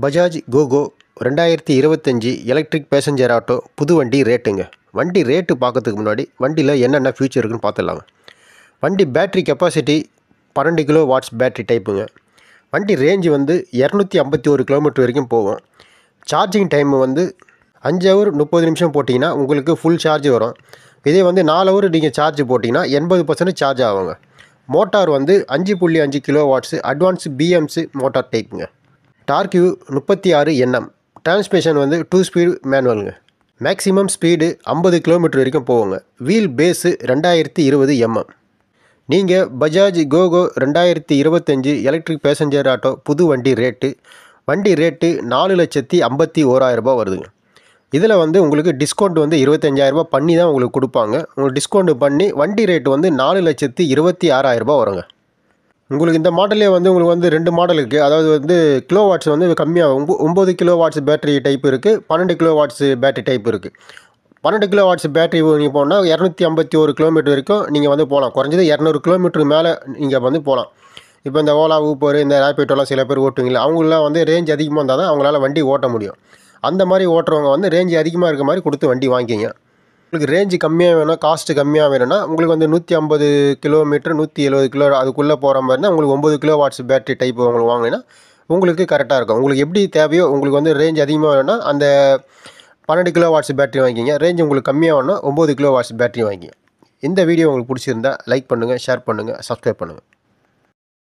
Bajaj GoGo 2025 electric passenger auto புது வண்டி ரேட்டுங்க. வண்டி ரேட்டு பார்க்கறதுக்கு முன்னாடி வண்டியில் என்னென்ன ஃபியூச்சர் இருக்குன்னு பார்த்துடலாங்க. வண்டி battery capacity 12 kilo watts battery டைப்புங்க. வண்டி ரேஞ்சு வந்து 251 கிலோமீட்டர் வரைக்கும் போகும். சார்ஜிங் டைம் வந்து 5 ஹவர் 30 நிமிஷம் போட்டிங்கன்னா உங்களுக்கு ஃபுல் சார்ஜ் வரும். இதே வந்து 4 ஹவர் நீங்கள் சார்ஜ் போட்டிங்கன்னா 80% சார்ஜ் ஆகுங்க. மோட்டார் வந்து 5.5 kilo watts advance PMC motor டைப்புங்க. Torque 36 Nm. டிரான்ஸ்மிஷன் வந்து 2 ஸ்பீடு மேனுவலுங்க. மேக்ஸிமம் ஸ்பீடு 50 கிலோமீட்டர் வரைக்கும் போகுங்க. Wheel base 2020 mm. நீங்கள் Bajaj GoGo 2025 electric passenger auto புது வண்டி ரேட்டு 4,51,000 ரூபாய் வருதுங்க. இதில் வந்து உங்களுக்கு டிஸ்கவுண்ட் வந்து 25,000 ரூபாய் பண்ணி தான் உங்களுக்கு கொடுப்பாங்க. உங்களுக்கு டிஸ்கவுண்ட் பண்ணி வண்டி ரேட்டு வந்து 4,26,000 ரூபாய் வருங்க. உங்களுக்கு இந்த மாடலே வந்து உங்களுக்கு வந்து 2 மாடல் இருக்குது. அதாவது வந்து கிலோ வாட்ஸ் வந்து கம்மியாக 9 கிலோ வாட்ஸ் பேட்டரி டைப் இருக்குது, 12 கிலோ வாட்ஸ் பேட்டரி டைப் இருக்குது. 12 கிலோ வாட்ஸ் பேட்டரி நீங்கள் போனால் 251 கிலோமீட்டர் வரைக்கும் நீங்கள் வந்து போகலாம். குறைஞ்சது 200 கிலோமீட்டருக்கு மேலே நீங்கள் வந்து போகலாம். இப்போ இந்த ஓலா ஊப்பர் இந்த ரேபிடோலாம் சில பேர் ஓட்டுவீங்களா, அவங்களாம் வந்து ரேஞ்ச் அதிகமாக இருந்தால் தான் அவங்களால வண்டி ஓட்ட முடியும். அந்த மாதிரி ஓட்டுறவங்க வந்து ரேஞ்ச் அதிகமாக இருக்க மாதிரி கொடுத்து வண்டி வாங்கிக்கிங்க. உங்களுக்கு ரேஞ்சு கம்மியாக வேணும், காஸ்ட்டு கம்மியாக வேணும்னா உங்களுக்கு வந்து 150 கிலோமீட்டர் 170 கிலோ அதுக்குள்ளே போகிற மாதிரினா உங்களுக்கு 9 கிலோ வாட்ஸ் பேட்டரி டைப் உங்களுக்கு வாங்கினீங்கன்னா உங்களுக்கு கரெக்டாக இருக்கும். உங்களுக்கு எப்படி தேவையோ உங்களுக்கு வந்து ரேஞ்ச் அதிகமாக வேணும்னா அந்த 12 கிலோ வாட்ஸ் பேட்டரி வாங்கிக்கிங்க. ரேஞ்ச் உங்களுக்கு கம்மியாக வேணும்னா 9 கிலோ வாட்ஸ் பேட்டரி வாங்கிக்கிங்க. இந்த வீடியோ உங்களுக்கு பிடிச்சிருந்தா லைக் பண்ணுங்கள், ஷேர் பண்ணுங்கள், சப்ஸ்கிரைப் பண்ணுங்கள்.